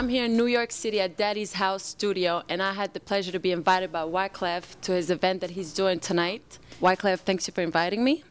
I'm here in New York City at Daddy's House Studio, and I had the pleasure to be invited by Wyclef to his event that he's doing tonight. Wyclef, thanks you for inviting me.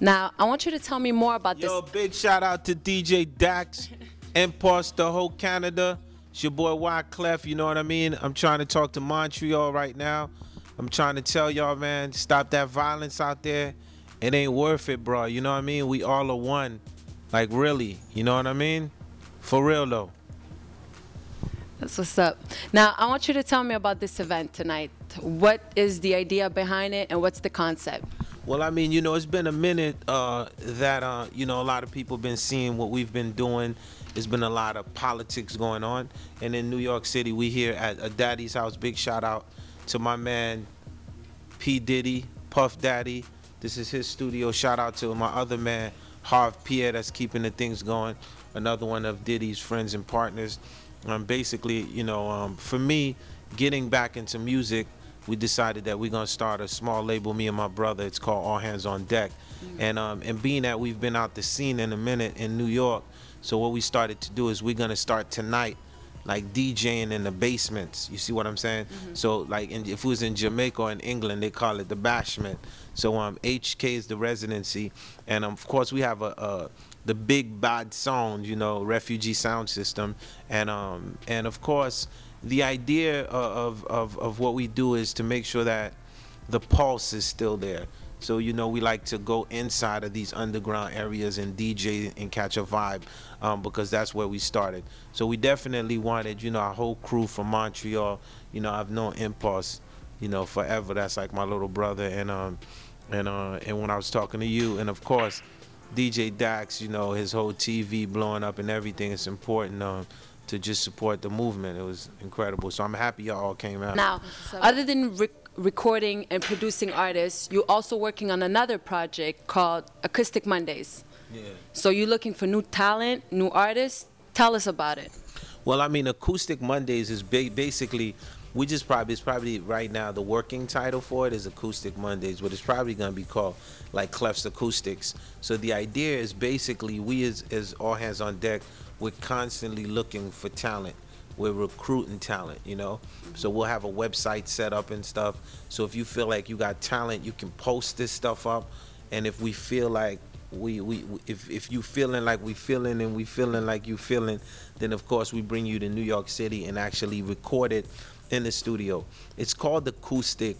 Now, I want you to tell me more about this. Yo, big shout out to DJ Dax, Impulse, the whole Canada. It's your boy Wyclef, you know what I mean? I'm trying to talk to Montreal right now. I'm trying to tell y'all, man, stop that violence out there. It ain't worth it, bro. You know what I mean? We all are one. Like, really. You know what I mean? For real, though. That's what's up. Now, I want you to tell me about this event tonight. What is the idea behind it, and what's the concept? Well, I mean, you know, it's been a minute that, you know, a lot of people been seeing what we've been doing. There's been a lot of politics going on. And in New York City, we here at a Daddy's House. Big shout out to my man, P. Diddy, Puff Daddy. This is his studio. Shout out to my other man, Harv Pierre, that's keeping the things going. Another one of Diddy's friends and partners. Basically, you know, for me, getting back into music, we decided that we're gonna start a small label, me and my brother. It's called All Hands on Deck. And being that we've been out the scene in a minute in New York, so what we started to do is we're gonna start tonight, like DJing in the basements. You see what I'm saying? So like, if it was in Jamaica or in England, they call it the bashment. So HK is the residency, and of course we have the big bad sound, you know, refugee sound system, and of course the idea of what we do is to make sure that the pulse is still there. So, you know, we like to go inside of these underground areas and DJ and catch a vibe, because that's where we started. So we definitely wanted, you know, our whole crew from Montreal. You know, I've known Impulse, you know, forever. That's like my little brother. And when I was talking to you, and of course, DJ Dax, you know, his whole TV blowing up and everything, it's important to just support the movement. It was incredible. So I'm happy y'all all came out. Now, other than recording and producing artists, you're also working on another project called Acoustic Mondays. Yeah. So you're looking for new talent, new artists. Tell us about it. Well, I mean, Acoustic Mondays is basically, it's probably right now the working title for it is Acoustic Mondays, but it's probably going to be called like Clef's Acoustics. So the idea is basically we as All Hands on Deck, we're constantly looking for talent. We're recruiting talent, you know. So we'll have a website set up and stuff. So if you feel like you got talent, you can post this stuff up. And if we feel like if you feeling like we feeling and we feeling like you feeling, then of course we bring you to New York City and actually record it in the studio. It's called Acoustic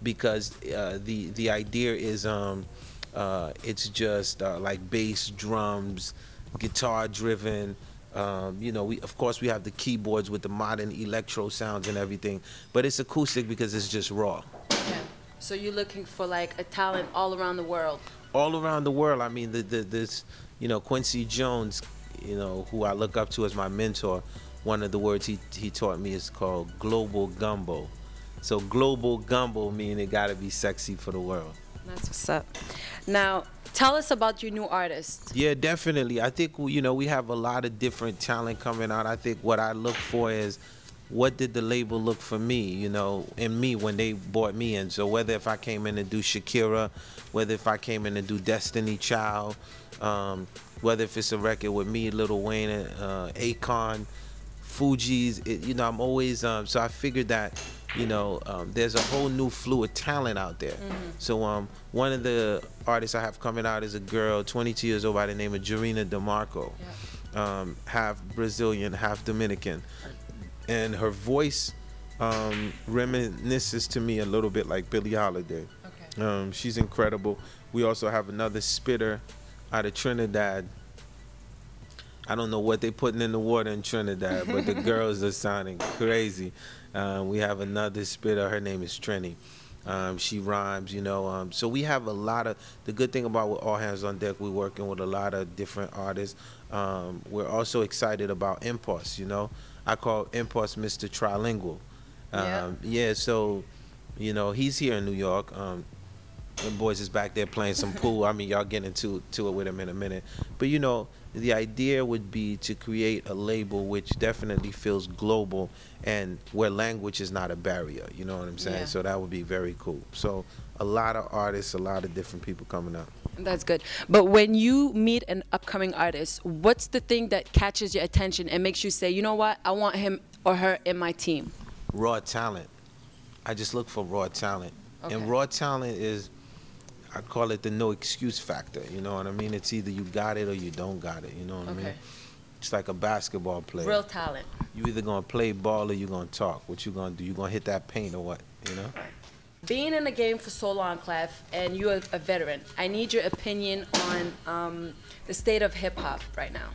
because the idea is it's just like bass, drums, guitar driven. You know, of course we have the keyboards with the modern electro sounds and everything, but it's acoustic because it's just raw. Okay. So you're looking for like a talent all around the world. All around the world. I mean, this, you know, Quincy Jones, you know, who I look up to as my mentor. One of the words he taught me is called global gumbo. So global gumbo meaning it got to be sexy for the world. That's what's up. Now, tell us about your new artist. Yeah, definitely. I think, you know, we have a lot of different talent coming out. I think what I look for is what did the label look for me, you know, in me when they brought me in. So whether if I came in to do Shakira, whether if I came in to do Destiny Child, whether if it's a record with me, Lil Wayne, Akon, Fugees, you know, I'm always, so I figured that, you know, there's a whole new fluid talent out there. So one of the artists I have coming out is a girl, 22 years old, by the name of Jarena DeMarco, half Brazilian, half Dominican. And her voice reminisces to me a little bit like Billie Holiday. Okay. She's incredible. We also have another spitter out of Trinidad. I don't know what they're putting in the water in Trinidad, but the girls are sounding crazy. We have another spitter. Her name is Trini. She rhymes, you know. So we have a lot of, the good thing about with All Hands on Deck, we're working with a lot of different artists. We're also excited about Impulse, you know. I call Impulse Mr. Trilingual. Yeah, so, you know, he's here in New York. The boys is back there playing some pool. I mean, y'all get into it with him in a minute. But, you know, the idea would be to create a label which definitely feels global and where language is not a barrier. You know what I'm saying? Yeah. So that would be very cool. So a lot of artists, a lot of different people coming out. That's good. But when you meet an upcoming artist, what's the thing that catches your attention and makes you say, you know what, I want him or her in my team? Raw talent. I just look for raw talent. Okay. And raw talent is, I call it the no excuse factor. You know what I mean? It's either you got it or you don't got it. You know what I mean? It's like a basketball player. Real talent. You either gonna play ball or you gonna talk. What you gonna do? You gonna hit that paint or what? You know? Being in the game for so long, Clef, and you're a veteran, I need your opinion on the state of hip hop right now.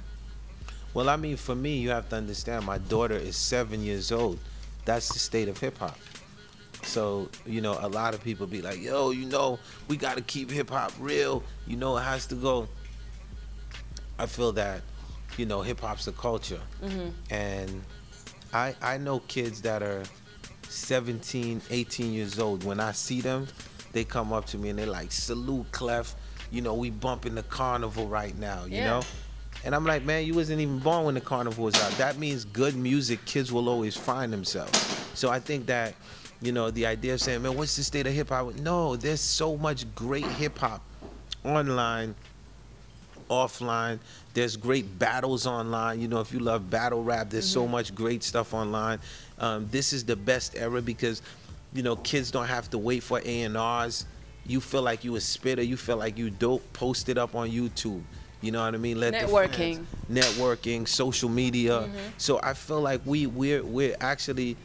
Well, I mean, for me, you have to understand. My daughter is 7 years old. That's the state of hip hop. So, you know, a lot of people be like, yo, you know, we got to keep hip hop real. You know, it has to go. I feel that, you know, hip hop's a culture. And I know kids that are 17, 18 years old. When I see them, they come up to me and they're like, salute, Clef. You know, we bumping the carnival right now, you know? And I'm like, man, you wasn't even born when the carnival was out. That means good music, kids will always find themselves. So I think that, you know, the idea of saying, man, what's the state of hip hop? No, there's so much great hip hop online, offline. There's great battles online. You know, if you love battle rap, there's so much great stuff online. This is the best era because, you know, kids don't have to wait for A&Rs. You feel like you a spitter. You feel like you dope. Post it up on YouTube. You know what I mean? Networking, social media. So I feel like we're actually,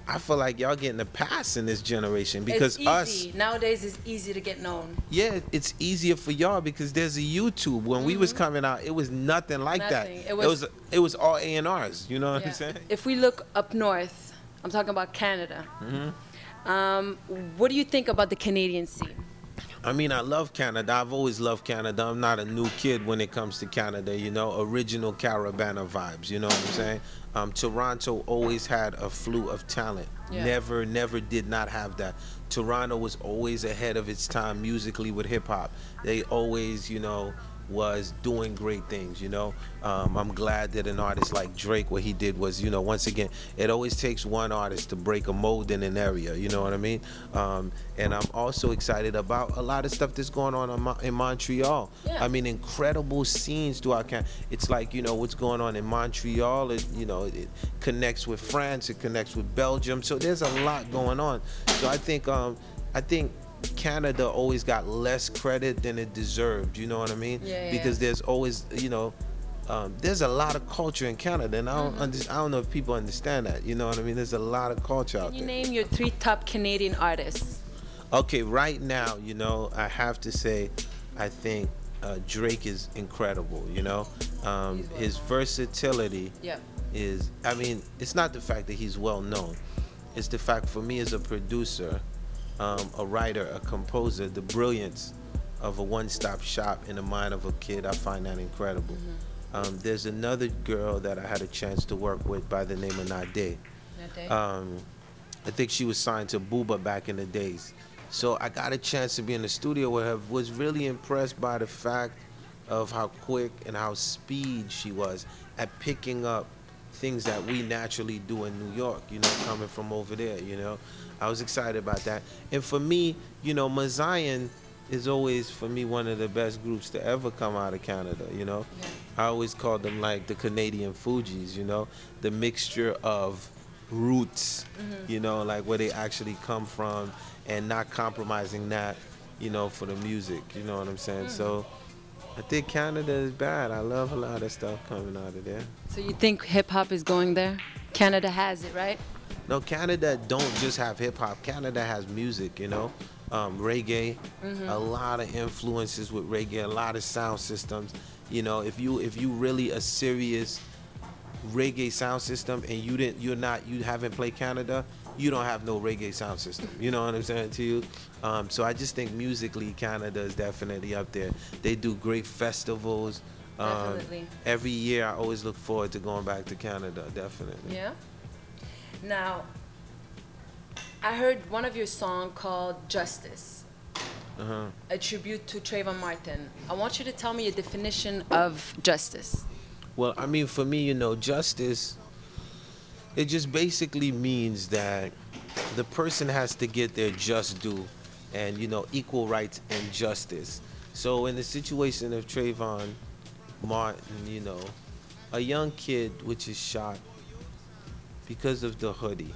I feel like y'all getting a pass in this generation because it's easy. Nowadays it's easy to get known. Yeah, it's easier for y'all because there's a YouTube. When we was coming out, it was nothing like that. It was all A&Rs. You know what I'm saying? If we look up north, I'm talking about Canada. What do you think about the Canadian scene? I mean, I love Canada. I've always loved Canada. I'm not a new kid when it comes to Canada, you know, original Caribana vibes, you know what I'm saying? Toronto always had a flute of talent. Never did not have that. Toronto was always ahead of its time musically with hip hop. They always, you know, was doing great things, you know. I'm glad that an artist like Drake, what he did was, you know, once again, it always takes one artist to break a mold in an area, you know what I mean? And I'm also excited about a lot of stuff that's going on in Montreal. I mean, incredible scenes throughout Canada. It's like, you know, what's going on in Montreal, you know, it connects with France, it connects with Belgium, so there's a lot going on. So I think Canada always got less credit than it deserved, you know what I mean? Because there's always, you know, there's a lot of culture in Canada, and I don't know if people understand that, you know what I mean? There's a lot of culture out there. Can you name your 3 top Canadian artists? Okay, right now, you know, I have to say, I think Drake is incredible, you know? His versatility is, I mean, it's not the fact that he's well known. It's the fact for me as a producer, a writer, a composer, the brilliance of a one-stop shop in the mind of a kid, I find that incredible. There's another girl that I had a chance to work with by the name of Nade. I think she was signed to Booba back in the days. So I got a chance to be in the studio with her, was really impressed by the fact of how quick and how speed she was at picking up things that we naturally do in New York, you know, coming from over there, you know. I was excited about that. And for me, you know, Mazion is always, for me, one of the best groups to ever come out of Canada, you know. I always call them like the Canadian Fugees, you know, the mixture of roots, you know, like where they actually come from and not compromising that, you know, for the music, you know what I'm saying? So I think Canada is bad. I love a lot of stuff coming out of there. So you think hip-hop is going there? Canada has it, right? No, Canada don't just have hip-hop. Canada has music, you know, reggae, a lot of influences with reggae, a lot of sound systems. You know, if you really a serious reggae sound system and you haven't played Canada, you don't have no reggae sound system. You know what I'm saying to you? So I just think musically Canada is definitely up there. They do great festivals. Definitely. Every year I always look forward to going back to Canada, definitely. Yeah? Now, I heard one of your songs called Justice, a tribute to Travon Martin. I want you to tell me your definition of justice. Well, I mean, for me, you know, justice, it just basically means that the person has to get their just due and, you know, equal rights and justice. So in the situation of Travon Martin, you know, a young kid which is shot because of the hoodie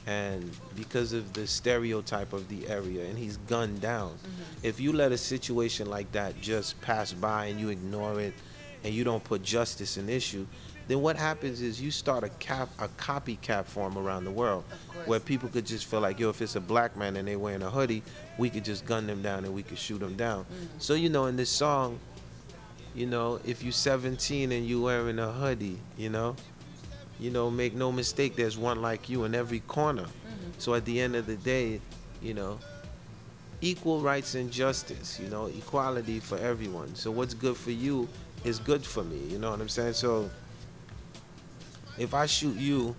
and because of the stereotype of the area, and he's gunned down. If you let a situation like that just pass by and you ignore it and you don't put justice in issue, then what happens is you start a copycat form around the world where people could just feel like, yo, if it's a black man and they wearing a hoodie, we could just gun them down and we could shoot them down. So, you know, in this song, you know, if you 17 and you wearing a hoodie, you know, make no mistake, there's one like you in every corner. So at the end of the day, you know, equal rights and justice, you know, equality for everyone. So what's good for you is good for me, you know what I'm saying? So if I shoot you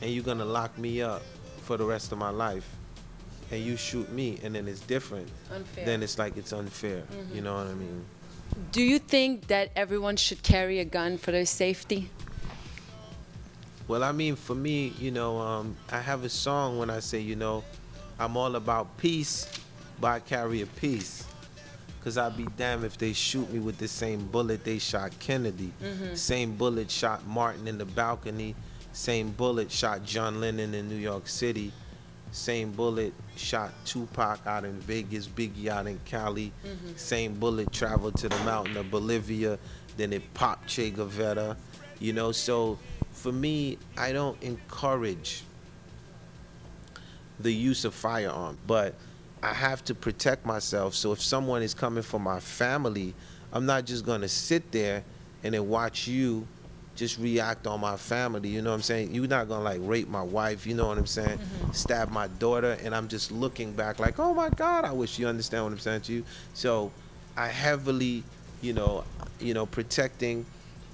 and you're gonna lock me up for the rest of my life, and you shoot me and then it's different, then it's like it's unfair, you know what I mean? Do you think that everyone should carry a gun for their safety? Well, I mean, for me, you know, I have a song when I say, you know, I'm all about peace, but I carry a piece. Cause I'd be damned if they shoot me with the same bullet they shot Kennedy. Same bullet shot Martin in the balcony. Same bullet shot John Lennon in New York City. Same bullet shot Tupac out in Vegas, Biggie out in Cali. Same bullet traveled to the mountain of Bolivia. Then it popped Che Guevara. You know, so for me, I don't encourage the use of firearm, but I have to protect myself. So if someone is coming for my family, I'm not just gonna sit there and then watch you just react on my family, you know what I'm saying? You're not gonna like rape my wife, you know what I'm saying? Stab my daughter, and I'm just looking back like, oh my God, I wish you understand what I'm saying to you. So I heavily, you know, protecting,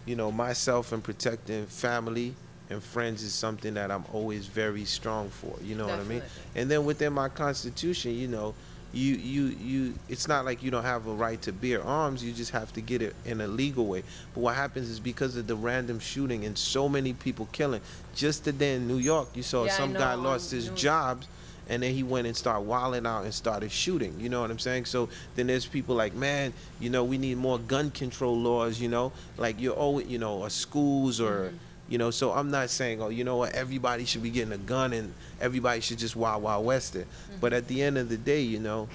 you know, myself and protecting family and friends is something that I'm always very strong for, you know what I mean? And then within my constitution, you know, you it's not like you don't have a right to bear arms, you just have to get it in a legal way. But what happens is because of the random shooting and so many people killing, just today in New York, you saw some guy lost his job and then he went and started wilding out and started shooting, you know what I'm saying? So then there's people like, man, you know, we need more gun control laws, you know, like you're always, you know, or schools or you know, so I'm not saying, oh, you know what, everybody should be getting a gun and everybody should just wild, wild west it. But at the end of the day, you know,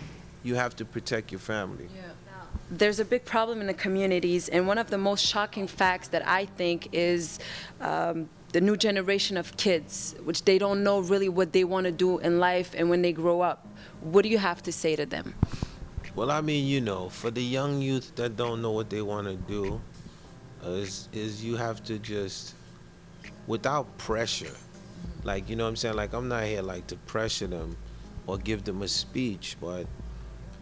you have to protect your family. There's a big problem in the communities, and one of the most shocking facts that I think is the new generation of kids, which they don't know really what they want to do in life and when they grow up. What do you have to say to them? Well, I mean, you know, for the young youth that don't know what they want to do, is you have to just, without pressure, like, you know what I'm saying, like I'm not here like to pressure them or give them a speech, but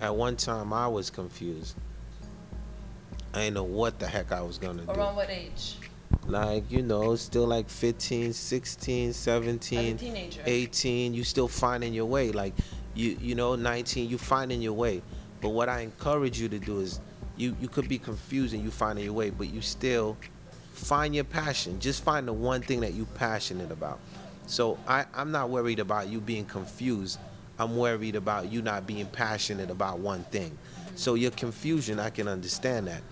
at one time I was confused. I didn't know what the heck I was gonna do. Around what age? Like, you know, still like 15, 16, 17, 18, you still finding your way. Like, you know, 19, you finding your way. But what I encourage you to do is, you could be confused and you finding your way, but you still find your passion. Just find the one thing that you're passionate about. So I'm not worried about you being confused. I'm worried about you not being passionate about one thing. So your confusion, I can understand that.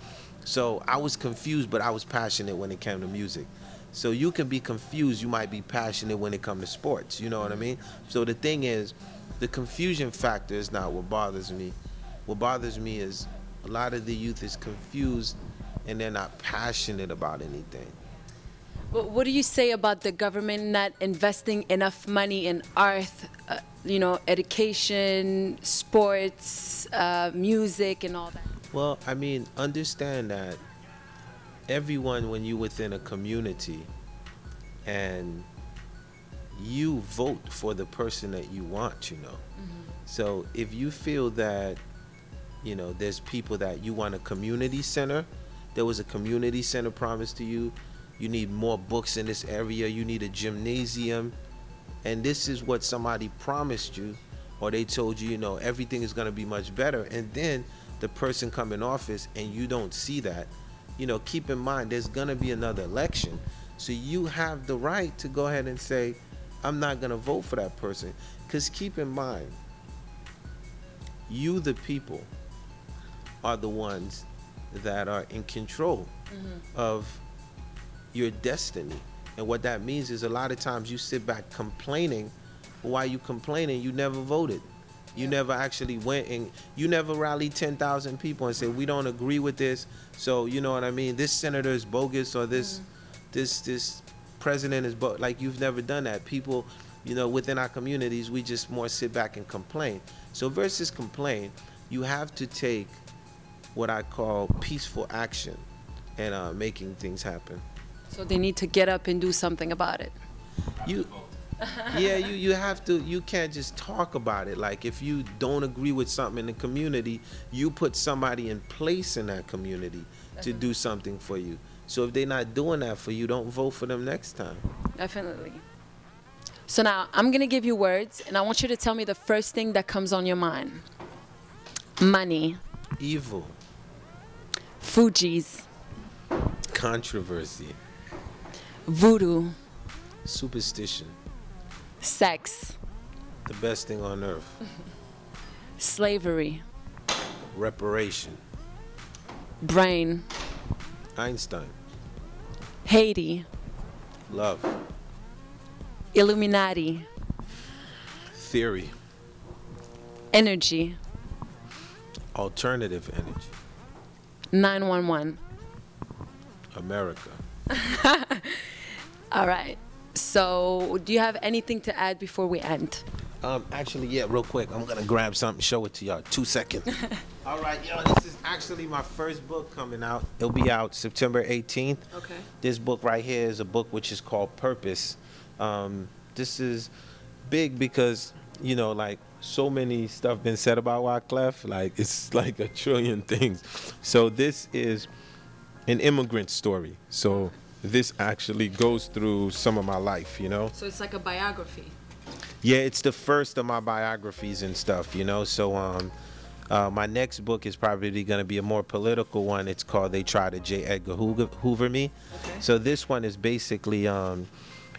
So I was confused, but I was passionate when it came to music. So you can be confused, you might be passionate when it comes to sports, you know what I mean? So the thing is, the confusion factor is not what bothers me. What bothers me is a lot of the youth is confused and they're not passionate about anything. But what do you say about the government not investing enough money in art, you know, education, sports, music, and all that? Well, I mean, understand that everyone, when you're within a community and you vote for the person that you want, you know. So if you feel that, you know, there's people that you want a community center, there was a community center promised to you, you need more books in this area, you need a gymnasium, and this is what somebody promised you, or they told you, you know, everything is going to be much better, and then the person come in office and you don't see that, you know, keep in mind there's going to be another election, so you have the right to go ahead and say, I'm not going to vote for that person. Because keep in mind, you the people are the ones that are in control of your destiny. And what that means is a lot of times you sit back complaining. While you complaining, you never voted. You never actually went and you never rallied 10,000 people and said, we don't agree with this. So, you know what I mean? This senator is bogus, or this president is like, you've never done that. People, you know, within our communities, we just more sit back and complain. So versus complain, you have to take what I call peaceful action and making things happen. So they need to get up and do something about it. You have to. You can't just talk about it. Like, if you don't agree with something in the community, you put somebody in place in that community to do something for you. So if they're not doing that for you, don't vote for them next time. Definitely. So now I'm gonna give you words, and I want you to tell me the first thing that comes on your mind. Money. Evil. Fugees. Controversy. Voodoo. Superstition. Sex. The best thing on earth. Slavery. Reparation. Brain. Einstein. Haiti. Love. Illuminati. Theory. Energy. Alternative energy. 911. America. All right. So, do you have anything to add before we end? Actually, yeah, real quick. I'm gonna grab something, show it to y'all. 2 seconds. All right, yo, this is actually my first book coming out. It'll be out September 18th. Okay. This book right here is a book which is called Purpose. This is big because, you know, like, so many stuff been said about Wyclef. Like, it's like a trillion things. So this is an immigrant story. So this actually goes through some of my life, you know? So it's like a biography. Yeah, it's the first of my biographies and stuff, you know? So my next book is probably going to be a more political one. It's called They Tried to J. Edgar Hoover Me. Okay. So this one is basically,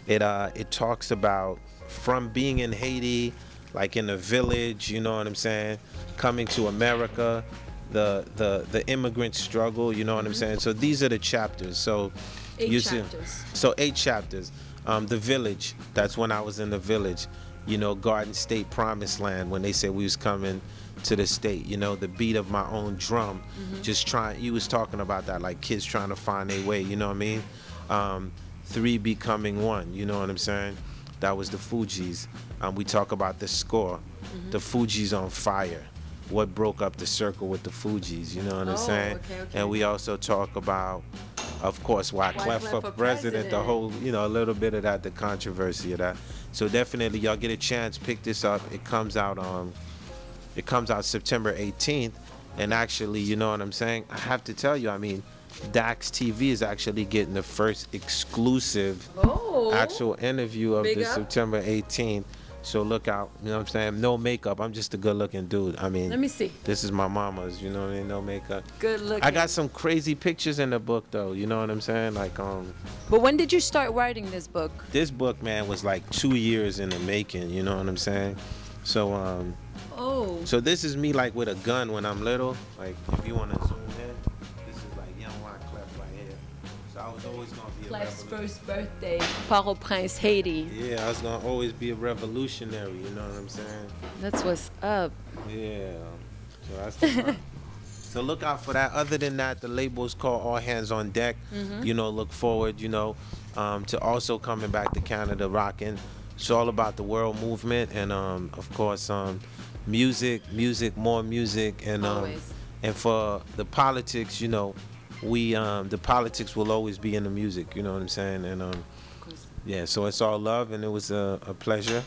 it talks about from being in Haiti, like in a village, you know what I'm saying, coming to America, the immigrant struggle, you know what I'm saying? So these are the chapters. So 8 chapters. So 8 chapters. The village, that's when I was in the village, you know, Garden State Promised Land, when they said we was coming to the state, you know, the beat of my own drum, just trying, you was talking about that, like kids trying to find their way, you know what I mean? 3 becoming 1, you know what I'm saying? That was the Fugees. We talk about the score, the Fugees on fire. What broke up the circle with the Fugees, you know what I'm saying? Okay. And we also talk about, of course, Wyclef for president, the whole, you know, a little bit of that, the controversy of that. So definitely, y'all get a chance, pick this up. It comes out September 18th. And actually, you know what I'm saying? I have to tell you, I mean, Dax TV is actually getting the first exclusive actual interview of the September 18th. So look out, you know what I'm saying? No makeup. I'm just a good looking dude. I mean, Let me see. This is my mama's, you know what I mean? No makeup. Good looking. I got some crazy pictures in the book though, you know what I'm saying? Like But when did you start writing this book? This book, man, was like 2 years in the making, you know what I'm saying? So so this is me like with a gun when I'm little. Like, if you want to zoom in, this is like young Wyclef right here. So I was always gonna be Clef's first birthday, Port-au-Prince, Haiti. Yeah, I was gonna always be a revolutionary, you know what I'm saying? That's what's up. Yeah. So that's the plan. So look out for that. Other than that, the label is called All Hands on Deck. You know, look forward, you know, to also coming back to Canada rocking. It's all about the world movement and of course music, more music, and and for the politics, you know, we the politics will always be in the music, you know what I'm saying? And yeah, so it's all love, and it was a pleasure.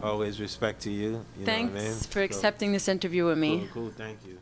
Always respect to you. You Thanks know what I mean? for accepting this interview with me. Cool, thank you.